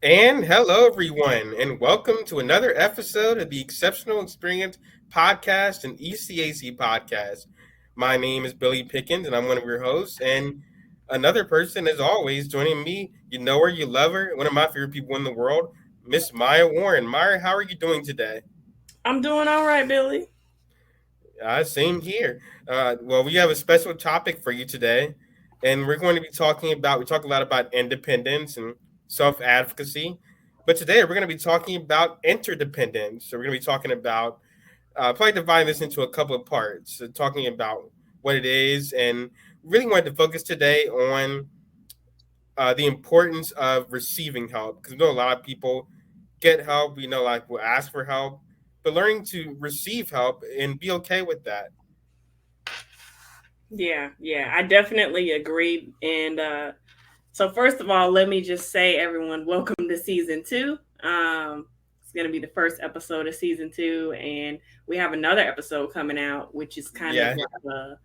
And hello, everyone, and welcome to another episode of the Exceptional Experience Podcast and ECAC Podcast. My name is Billy Pickens, and I'm one of your hosts. And another person, as always, joining me, you know her, you love her, one of my favorite people in the world, Miss Maya Warren. Maya, how are you doing today? I'm doing all right, Billy. Same here. Well, we have a special topic for you today, and we're going to be we talk a lot about independence and self advocacy, but today we're going to be talking about interdependence. So, we're going to be talking about, probably dividing this into a couple of parts, so talking about what it is, and really wanted to focus today on the importance of receiving help, because we know a lot of people get help, we know a lot of people ask for help, but learning to receive help and be okay with that. Yeah, I definitely agree. And first of all, let me just say, everyone, welcome to season two. It's going to be the first episode of season two, and we have another episode coming out, which is kind of Yeah. like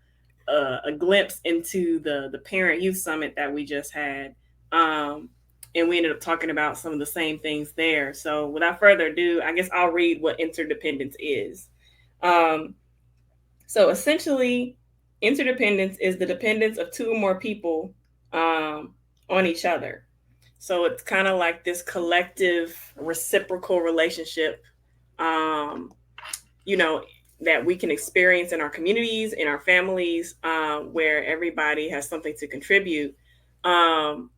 a glimpse into the Parent Youth Summit that we just had. Um, and we ended up talking about some of the same things there. So, without further ado, I guess I'll read what interdependence is. Um, So essentially, interdependence is the dependence of two or more people um, on each other. So it's kind of like this collective reciprocal relationship, um, you know, that we can experience in our communities, in our families, where everybody has something to contribute. Um,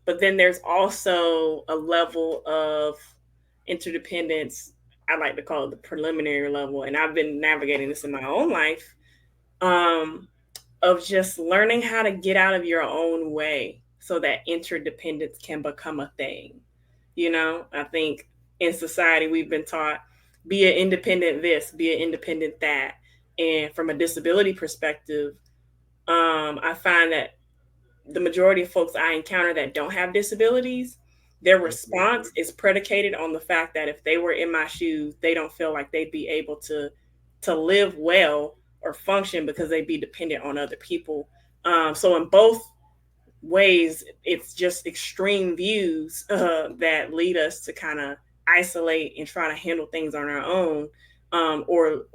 but then there's also a level of interdependence. I like to call it the preliminary level, and I've been navigating this in my own life, um, of just learning how to get out of your own way so that interdependence can become a thing. I think in society we've been taught be an independent this, be an independent that. And from a disability perspective, I find that the majority of folks I encounter that don't have disabilities, their Mhm. response is predicated on the fact that if they were in my shoes, they don't feel like they'd be able to live well or function because they'd be dependent on other people. So in both ways, it's just extreme views that lead us to kind of isolate and try to handle things on our own, or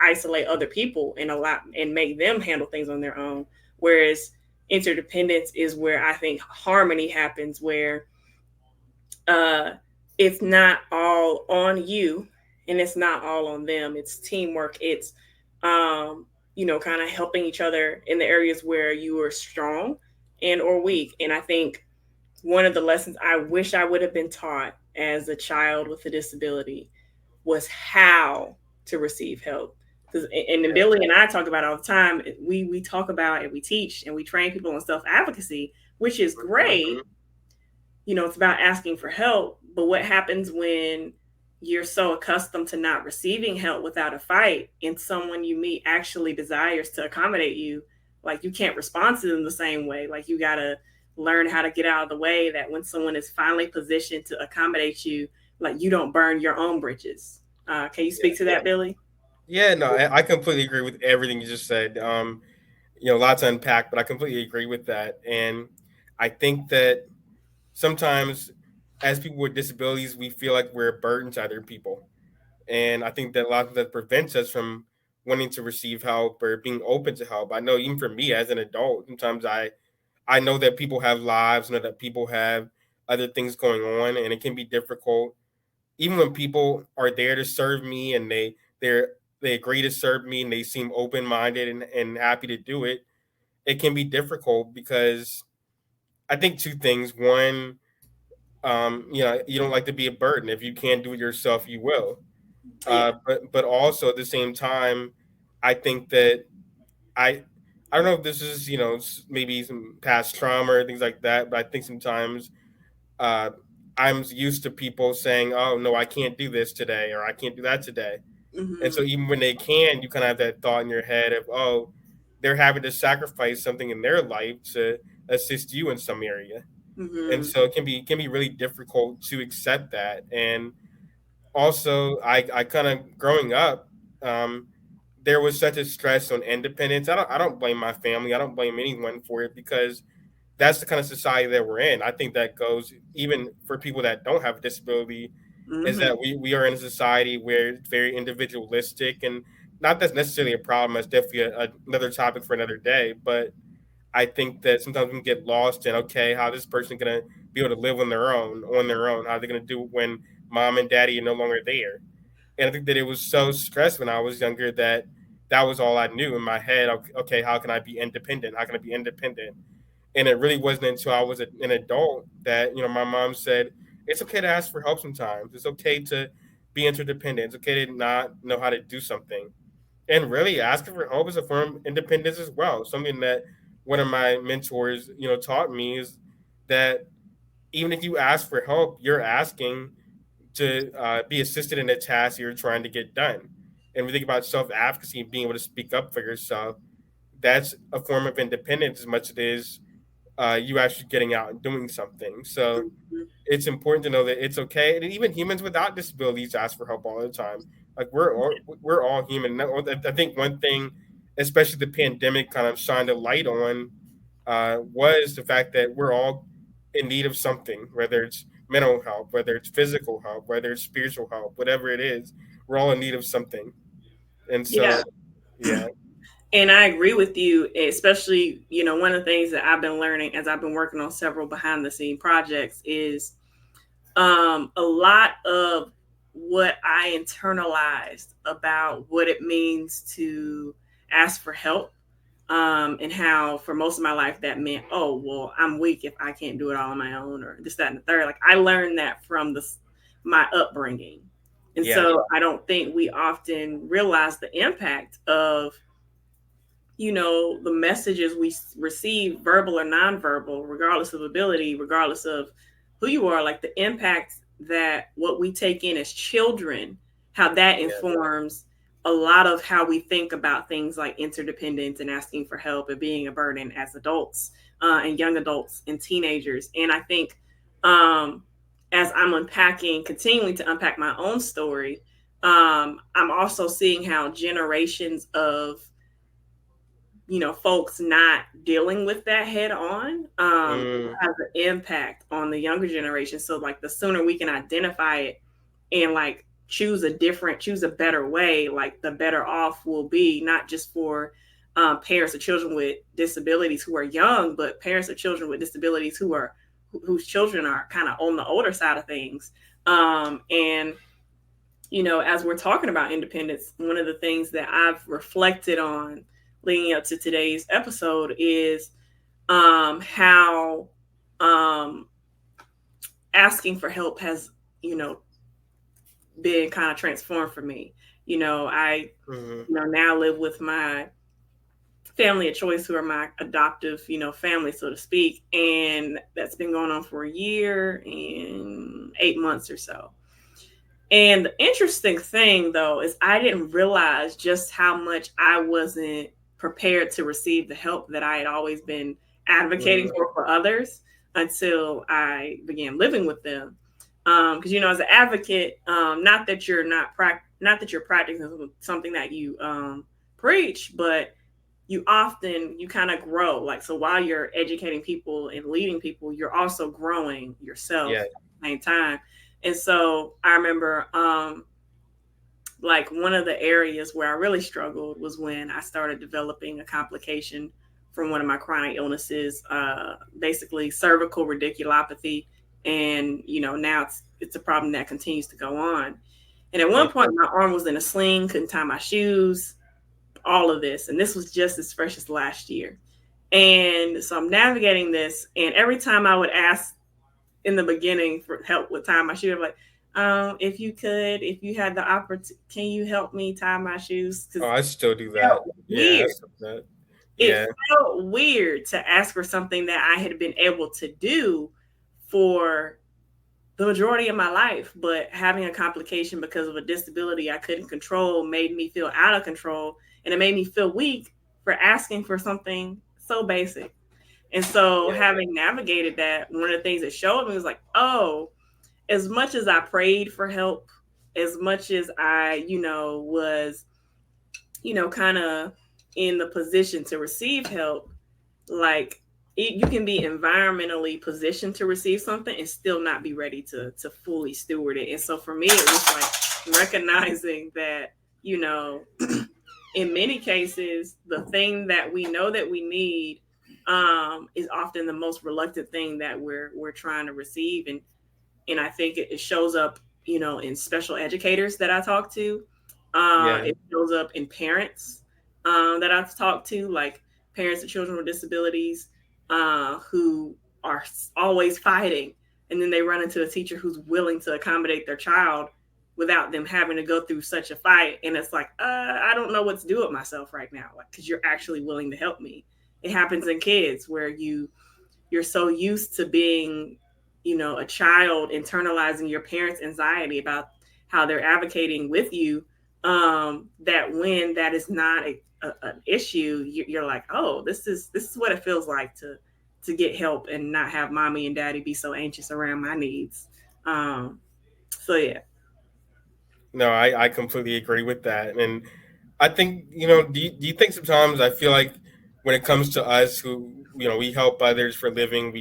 isolate other people and allow and make them handle things on their own. Whereas interdependence is where I think harmony happens, where uh, it's not all on you and it's not all on them. It's teamwork. It's kind of helping each other in the areas where you are strong and or weak. And I think one of the lessons I wish I would have been taught as a child with a disability was how to receive help. Because and Yeah. Billy and I talk about it all the time. We talk about and we teach and we train people on self advocacy, which is Mhm. great. It's about asking for help. But what happens when you're so accustomed to not receiving help without a fight, and someone you meet actually desires to accommodate you? Like, you can't respond to them the same way. Like, you gotta learn how to get out of the way, that when someone is finally positioned to accommodate you, like, you don't burn your own bridges. Can you speak to that, Billy? Yeah, no, I completely agree with everything you just said. A lot to unpack, but I completely agree with that. And I think that sometimes, as people with disabilities, we feel like we're a burden to other people. And I think that a lot of that prevents us from wanting to receive help or being open to help. I know even for me as an adult, sometimes I know that people have lives, know that people have other things going on, and it can be difficult even when people are there to serve me and they agree to serve me and they seem open minded and happy to do it, it can be difficult because I think two things. One, you don't like to be a burden. If you can't do it yourself, you will. Yeah. But also at the same time, I think that I I don't know if this is maybe some past trauma or things like that, but I think sometimes uh, I'm used to people saying, "Oh no, I can't do this today," or "I can't do that today." And so Hmm. even when they can, you kind of have that thought in your head of, "Oh, they're having to sacrifice something in their life to assist you in some area." And Hmm. so it can be really difficult to accept that. And also, I kind of growing up, um, there was such a stress on independence. I don't blame my family. I don't blame anyone for it because that's the kind of society that we're in. I think that goes even for people that don't have a disability, is Mm-hmm. that we are in a society where it's very individualistic, and not that's necessarily a problem. That's definitely another topic for another day. But I think that sometimes we can get lost in, okay, how this person gonna be able to live on their own, how they're gonna do it when mom and daddy are no longer there. And I think that it was so stressed when I was younger that that was all I knew in my head. Okay, how can I be independent? How can I be independent? And it really wasn't until I was an adult that my mom said it's okay to ask for help sometimes. It's okay to be interdependent. It's okay to not know how to do something. And really, asking for help is a form of independence as well. Something that one of my mentors, taught me is that even if you ask for help, you're asking to be assisted in a task you're trying to get done. And we think about self advocacy and being able to speak up for yourself. That's a form of independence as much as it is you actually getting out and doing something. So Mm-hmm. it's important to know that it's okay, and even humans without disabilities ask for help all the time. Like we're all human. I think one thing, especially the pandemic, kind of shined a light on was the fact that we're all in need of something, whether it's mental help, whether it's physical help, whether it's spiritual help, whatever it is, we're all in need of something. And Yeah. so, yeah, And I agree with you, especially, one of the things that I've been learning as I've been working on several behind the scene projects is a lot of what I internalized about what it means to ask for help. And how for most of my life that meant, oh, well, I'm weak if I can't do it all on my own, or this, that, and the third. Like I learned that from my upbringing. And yeah, so I don't think we often realize the impact of the messages we receive, verbal or nonverbal, regardless of ability, regardless of who you are, like the impact that what we take in as children, how that yeah, informs a lot of how we think about things like interdependence and asking for help and being a burden as adults, and young adults and teenagers. And I think, as I'm continuing to unpack my own story, I'm also seeing how generations of folks not dealing with that head on, mm, has an impact on the younger generation. So like the sooner we can identify it and like choose a better way, like the better off we'll be, not just for parents of children with disabilities who are young, but parents of children with disabilities whose children are kind of on the older side of things. And as we're talking about independence, one of the things that I've reflected on leading up to today's episode is how um, asking for help has, you know, been kind of transformed for me. I, mm, now live with my family of choice who are my adoptive, family, so to speak. And that's been going on for a year and 8 months or so. And the interesting thing, though, is I didn't realize just how much I wasn't prepared to receive the help that I had always been advocating mm, for others until I began living with them. Because as an advocate, not that you're not that you're practicing something that you preach, but you kind of grow. Like so, while you're educating people and leading people, you're also growing yourself yeah, at the same time. And so I remember, like one of the areas where I really struggled was when I started developing a complication from one of my chronic illnesses, basically cervical radiculopathy. And now it's a problem that continues to go on. And at one mm, point, my arm was in a sling, couldn't tie my shoes, all of this. And this was just as fresh as last year. And so I'm navigating this. And every time I would ask in the beginning for help with tying my shoes, I'm like, if you had the opportunity, can you help me tie my shoes? oh, Because I still do it that. felt Yeah, I weird. still do that. It Yeah, felt weird to ask for something that I had been able to do for the majority of my life, but having a complication because of a disability I couldn't control made me feel out of control, and it made me feel weak for asking for something so basic. And so, yeah, having navigated that, one of the things it showed me was like, oh, as much as I prayed for help, as much as I, was, kind of in the position to receive help, like you can be environmentally positioned to receive something and still not be ready to fully steward it. And so for me, it was like recognizing that, you know, in many cases, the thing that we know that we need is often the most reluctant thing that we're trying to receive. And I think it shows up, you know, in special educators that I talk to. Yeah, It shows up in parents that I've talked to, like parents of children with disabilities who are always fighting, and then they run into a teacher who's willing to accommodate their child without them having to go through such a fight. And it's like, I don't know what to do with myself right now, like because you're actually willing to help me. It happens in kids where you're so used to being, you know, a child, internalizing your parents' anxiety about how they're advocating with you, that when that is not an issue, you're like, oh, this is what it feels like to get help and not have mommy and daddy be so anxious around my needs. um so yeah. no, I completely agree with that. And I think, do you think sometimes I feel like when it comes to us who, we help others for a living,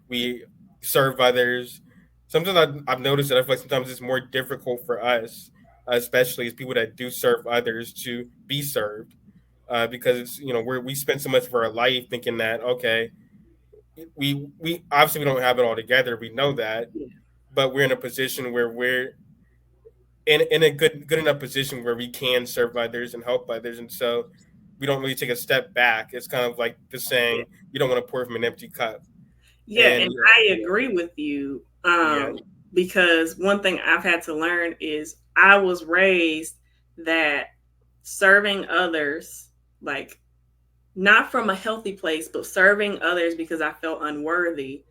we serve others. Sometimes I've noticed that I feel like sometimes it's more difficult for us, especially as people that do serve others, to be served, because it's, we spend so much of our life thinking that, okay, we obviously we don't have it all together. We know that, Yeah, but we're in a position where we're in a good enough position where we can serve others and help others, and so we don't really take a step back. It's kind of like the yeah, saying, "You don't want to pour from an empty cup." yeah. And And I agree with you, yeah, because one thing I've had to learn is I was raised that serving others, like not from a healthy place, but serving others because I felt unworthy,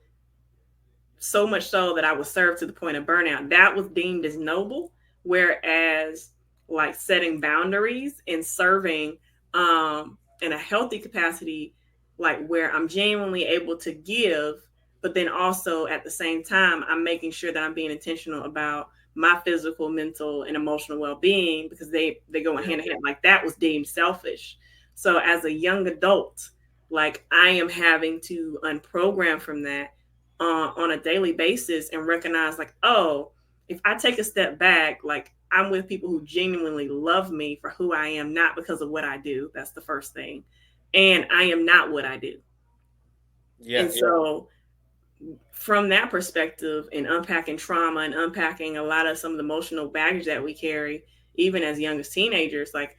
so much so that I was served to the point of burnout. That was deemed as noble, whereas like setting boundaries and serving in a healthy capacity, like where I'm genuinely able to give, but then also at the same time I'm making sure that I'm being intentional about my physical, mental, and emotional well-being, because they go in yeah, hand in hand. Like that was deemed selfish. So as a young adult, like I am having to unprogram from that on a daily basis and recognize like, oh, if I take a step back, like I'm with people who genuinely love me for who I am, not because of what I do. That's the first thing. And I am not what I do. And yes, so from that perspective, and unpacking trauma and unpacking a lot of some of the emotional baggage that we carry even as young as teenagers, like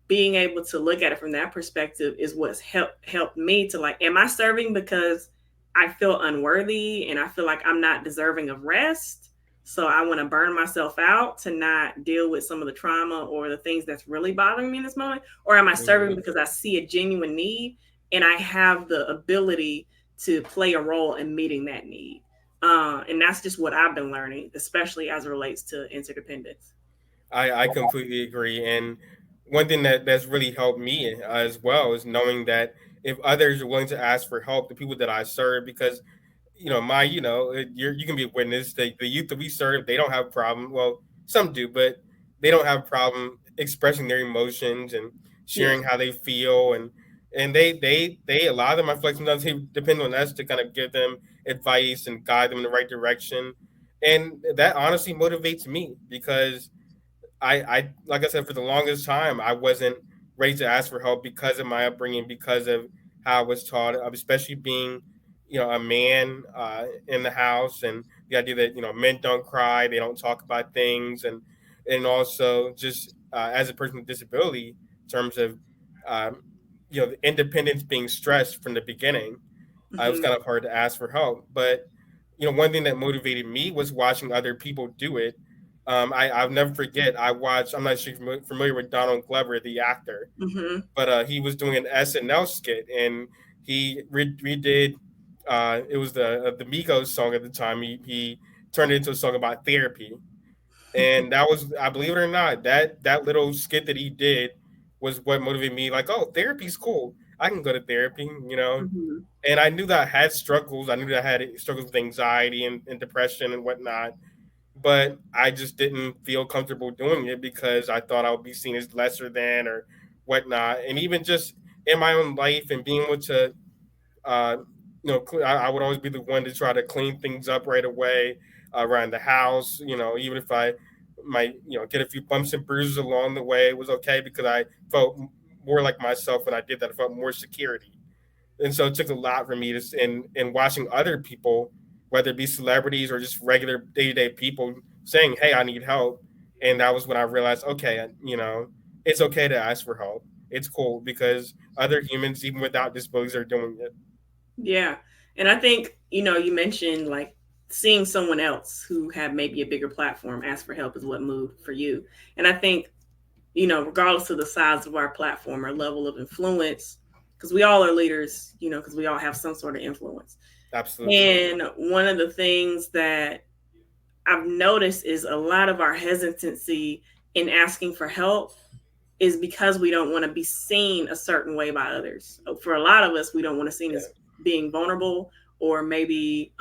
being able to look at it from that perspective is what's helped me to like, am I serving because I feel unworthy and I feel like I'm not deserving of rest, so I want to burn myself out to not deal with some of the trauma or the things that's really bothering me in this moment? Or am I serving mhm. because I see a genuine need and I have the ability to play a role in meeting that need? And that's just what I've been learning, especially as it relates to interdependence. I completely agree. And one thing that's really helped me as well is knowing that if others are willing to ask for help, the people that I serve, because you can be a witness. The youth that we serve, they don't have a problem. Well, some do, but they don't have a problem expressing their emotions and Yeah. sharing how they feel, and they a lot of them, I feel like sometimes they depend on us to kind of give them advice and guide them in the right direction, and that honestly motivates me because I like I said, for the longest time, I wasn't ready to ask for help because of my upbringing, because of how I was taught, especially being, a man in the house, and the idea that men don't cry, they don't talk about things, and also just as a person with disability, in terms of um, the independence being stressed from the beginning, it was Hmm. kind of hard to ask for help. But one thing that motivated me was watching other people do it. I'll never forget. I watched. I'm not sure if you're familiar with Donald Glover, the actor, Hmm. but he was doing an SNL skit, and he redid. It was the Migos song at the time. He turned it into a song about therapy, and that was, I believe it or not, that little skit that he did was what motivated me. Like, oh, therapy's cool. I can go to therapy. Hmm. And I knew that I had struggles. I knew that I had struggles with anxiety and depression and whatnot. But I just didn't feel comfortable doing it because I thought I would be seen as lesser than or whatnot. And even just in my own life and being able to uh, I would always be the one to try to clean things up right away around the house. Even if I might, get a few bumps and bruises along the way, it was okay because I felt more like myself when I did that. I felt more security, and so it took a lot for me to and watching other people, whether it be celebrities or just regular day to day people, saying, "Hey, I need help," and that was when I realized, okay, it's okay to ask for help. It's cool because other humans, even without disabilities, are doing it. Yeah. And I think, you mentioned like seeing someone else who had maybe a bigger platform ask for help is what moved for you. And I think, regardless of the size of our platform or level of influence, because we all are leaders, because we all have some sort of influence. Absolutely. And one of the things that I've noticed is a lot of our hesitancy in asking for help is because we don't want to be seen a certain way by others. For a lot of us, we don't want to seen Yeah. as being vulnerable or maybe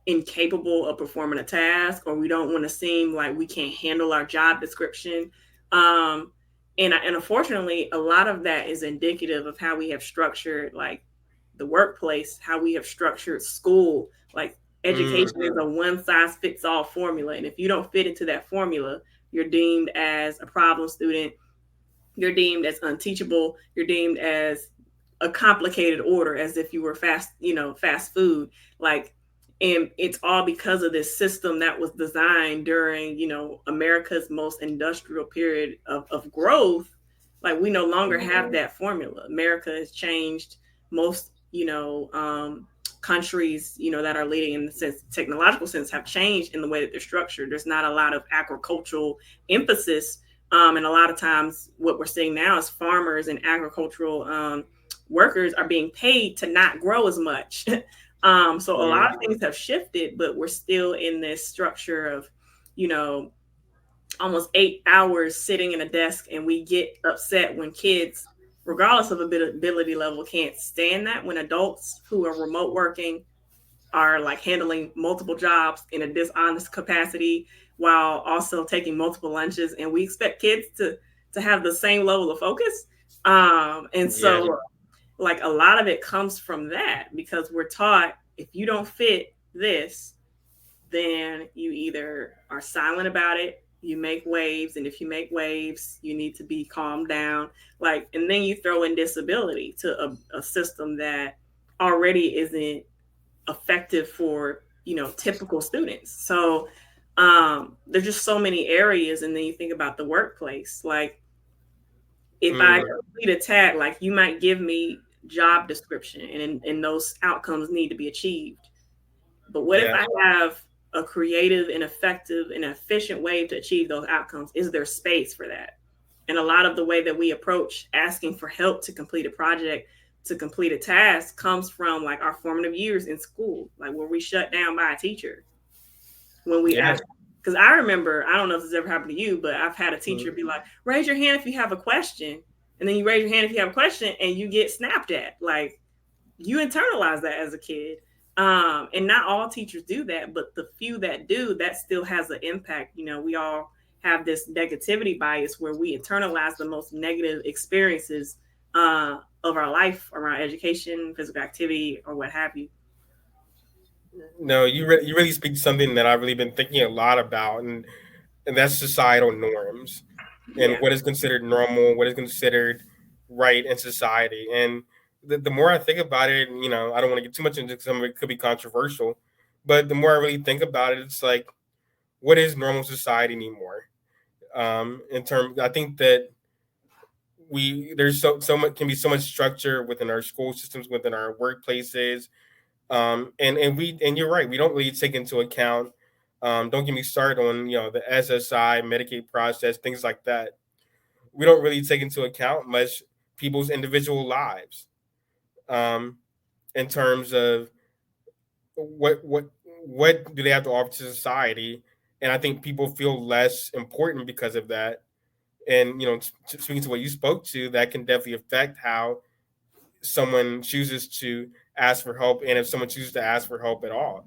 incapable of performing a task, or we don't want to seem like we can't handle our job description. Um, and unfortunately, a lot of that is indicative of how we have structured like the workplace, how we have structured school. Like education is Hmm. a one size fits all formula, and if you don't fit into that formula, you're deemed as a problem student, you're deemed as unteachable, you're deemed as a complicated order, as if you were fast food. Like, and it's all because of this system that was designed during, America's most industrial period of growth. Like, we no longer have that formula. America has changed. Most, countries, that are leading in the sense, technological sense, have changed in the way that they're structured. There's not a lot of agricultural emphasis, and a lot of times, what we're seeing now is farmers and agricultural workers are being paid to not grow as much. So a lot of Hmm. things have shifted, but we're still in this structure of, you know, almost 8 hours sitting in a desk, and we get upset when kids, regardless of ability level, can't stand that. When adults who are remote working are like handling multiple jobs in a dishonest capacity while also taking multiple lunches, and we expect kids to have the same level of focus. And Yeah. so like a lot of it comes from that, because we're taught if you don't fit this, then you either are silent about it, you make waves, and if you make waves, you need to be calmed down. Like, and then you throw in disability to a system that already isn't effective for, typical students. So there's just so many areas. And then you think about the workplace, like if I Hmm. complete a tag, like you might give me job description, and those outcomes need to be achieved. But what if Yeah. I have a creative and effective and efficient way to achieve those outcomes? Is there space for that? And a lot of the way that we approach asking for help to complete a project, to complete a task, comes from like our formative years in school, like where we shut down by a teacher when we Yeah. ask. Because I remember, I don't know if this ever happened to you, but I've had a teacher Mhm. be like, raise your hand if you have a question. And then you raise your hand if you have a question, and you get snapped at. Like, you internalize that as a kid. And not all teachers do that, but the few that do, that still has an impact. We all have this negativity bias where we internalize the most negative experiences of our life around education, physical activity, or what have you. No, you really speak to something that I've really been thinking a lot about, and that's societal norms and Yeah. what is considered normal, what is considered right in society. And the more I think about it, I don't want to get too much into some of it could be controversial, but the more I really think about it, it's like, what is normal society anymore? In terms, I think that there's so much can be so much structure within our school systems, within our workplaces, and you're right, we don't really take into account. Don't get me started on the SSI Medicaid process, things like that. We don't really take into account much people's individual lives, um, in terms of what what do they have to offer to society, and I think people feel less important because of that. And speaking to what you spoke to, that can definitely affect how someone chooses to ask for help, and if someone chooses to ask for help at all,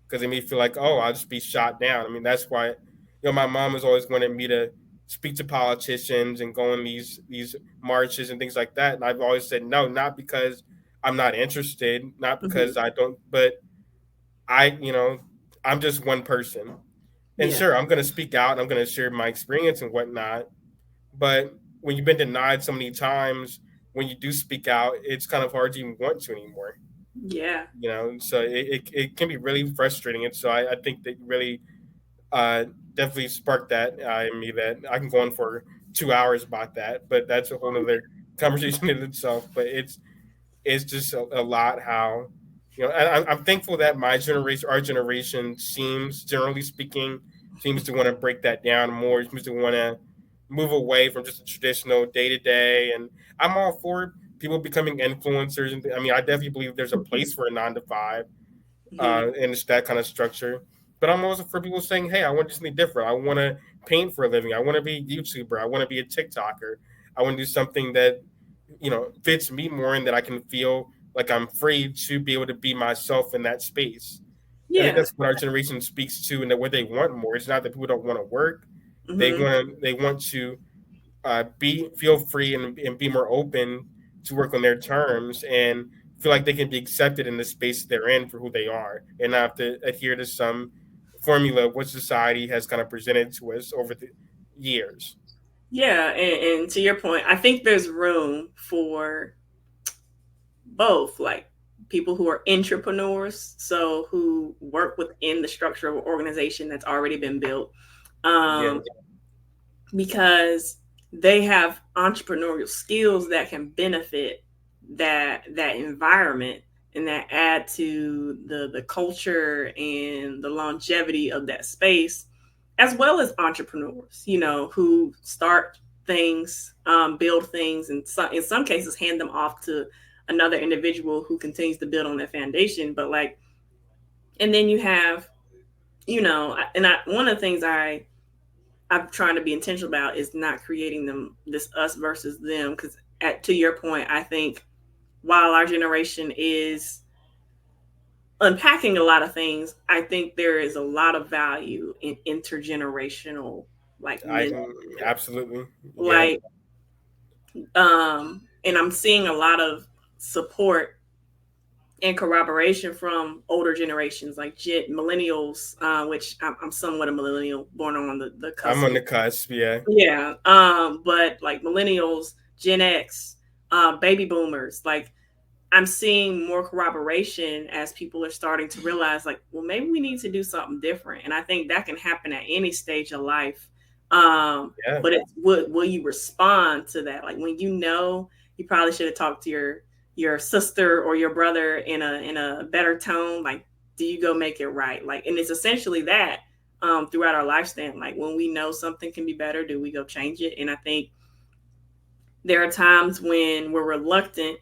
because they may feel like, oh, I'll just be shot down. I mean, that's why my mom was always wanted me to speak to politicians and go on these marches and things like that, and I've always said no, not because I'm not interested, not Hmm. because I don't, but I, I'm just one person. And Yeah. sure, I'm going to speak out and I'm going to share my experience and whatnot. But when you've been denied so many times, when you do speak out, it's kind of hard to even want to anymore. Yeah. So it can be really frustrating. And so I think that really uh, definitely sparked that in me that I can go on for 2 hours about that, but that's a whole other conversation in itself. But it's just a lot how, and I'm thankful that my generation, our generation, seems, generally speaking, seems to want to break that down more, seems to want to move away from just a traditional day to day. And I'm all for people becoming influencers. And I mean, I definitely believe there's a place for a 9 to 5 Hmm. and it's that kind of structure. But I'm also for people saying, hey, I want to do something different. I want to paint for a living. I want to be a YouTuber. I want to be a TikToker. I want to do something that, fits me more and that I can feel like I'm free to be able to be myself in that space. I think Yeah. that's what our generation speaks to and that what they want more. It's not that people don't want to work. Hmm. They want to be feel free and be more open to work on their terms and feel like they can be accepted in the space they're in for who they are and not have to adhere to some formula of what society has kind of presented to us over the years. Yeah. And to your point, I think there's room for both, like people who are entrepreneurs, so who work within the structure of an organization that's already been built. Yeah, Um, because they have entrepreneurial skills that can benefit that environment and that add to the culture and the longevity of that space, as well as entrepreneurs, who start things, build things, and in some cases hand them off to another individual who continues to build on that foundation. But like, and then you have, one of the things I'm trying to be intentional about is not creating them this us versus them, because to your point, I think while our generation is unpacking a lot of things, I think there is a lot of value in intergenerational like I mentorship. can absolutely. Yeah, Like, and I'm seeing a lot of support and corroboration from older generations, like millennials, which I'm somewhat a millennial, born on the I'm cusp. on the cusp. Yeah, Yeah. But like millennials, Gen X, baby boomers, like I'm seeing more corroboration as people are starting to realize, like, well, maybe we need to do something different. And I think that can happen at any stage of life. yeah, But it's will you respond to that? Like when you probably should have talked to your sister or your brother in a better tone. Like, do you go make it right? Like, and it's essentially that throughout our lifespan. Like when we know something can be better, do we go change it? And I think there are times when we're reluctant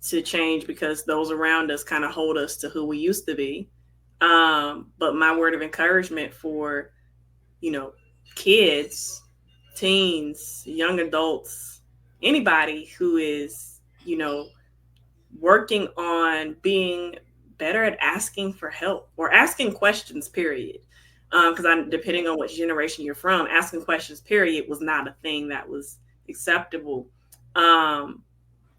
to change because those around us kind of hold us to who we used to be. But my word of encouragement for, you know, kids, teens, young adults, anybody who is, working on being better at asking for help or asking questions, period. Because I'm depending on which generation you're from, asking questions, period, was not a thing that was acceptable. Um,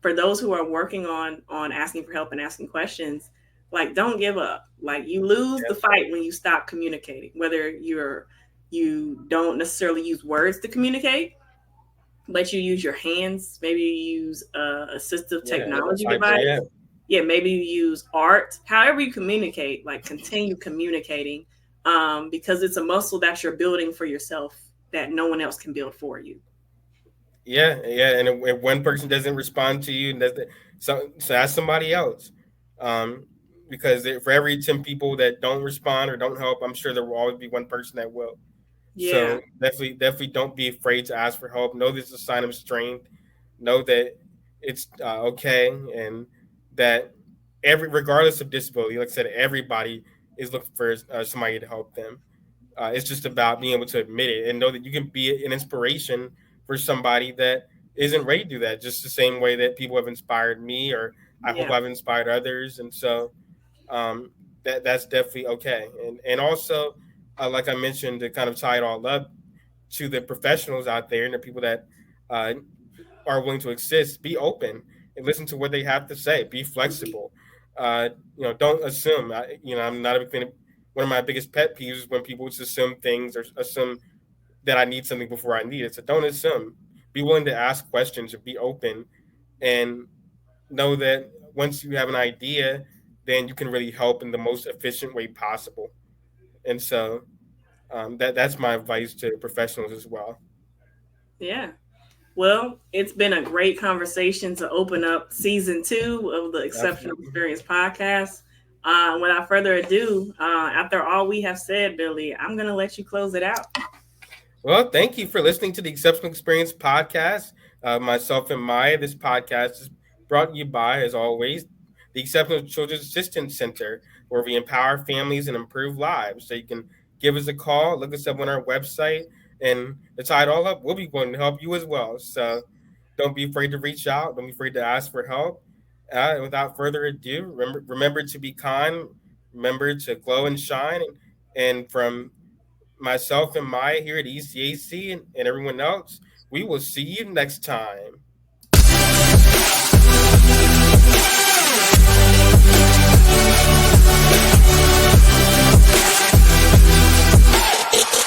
for those who are working on asking for help and asking questions, like don't give up. Like you lose the fight when you stop communicating, whether you don't necessarily use words to communicate, but you use your hands. Maybe you use assistive yeah. technology Yeah, device. Yeah, maybe you use art. However you communicate, like continue communicating, because it's a muscle that you're building for yourself that no one else can build for you. yeah. And if one person doesn't respond to you, so ask somebody else. Um, because for every 10 people that don't respond or don't help, I'm sure there will always be one person that will. Yeah, So definitely don't be afraid to ask for help. Know this is a sign of strength. Know that it's okay, and that regardless of disability, like I said, everybody is looking for somebody to help them. It's just about being able to admit it and know that you can be an inspiration for somebody that isn't ready to do that. Just the same way that people have inspired me, or I hope yeah, I've inspired others. And so um, that's definitely okay. And also, like I mentioned, to kind of tie it all up to the professionals out there and the people that uh, are willing to exist, be open. and listen to what they have to say. Be Mhm. flexible. Uh, don't assume. I'm not a big fan. One of my biggest pet peeves is when people just assume things or assume that I need something before I need it. So don't assume. Be willing to ask questions and be open, and know that once you have an idea, then you can really help in the most efficient way possible. And so that's my advice to professionals as well. Yeah. Well, it's been a great conversation to open up season 2 of the Exceptional Definitely. Experience podcast. Without further ado, after all we have said, Billy, I'm going to let you close it out. Well, thank you for listening to the Exceptional Experience podcast. Myself and Maya, this podcast is brought to you by, as always, the Exceptional Children's Assistance Center, where we empower families and improve lives. So you can give us a call, look us up on our website, and to tie it all up, we'll be going to help you as well. So don't be afraid to reach out. Don't be afraid to ask for help. Without further ado, remember to be kind. Remember to glow and shine. And from myself and Maya here at ECAC and everyone else, we will see you next time.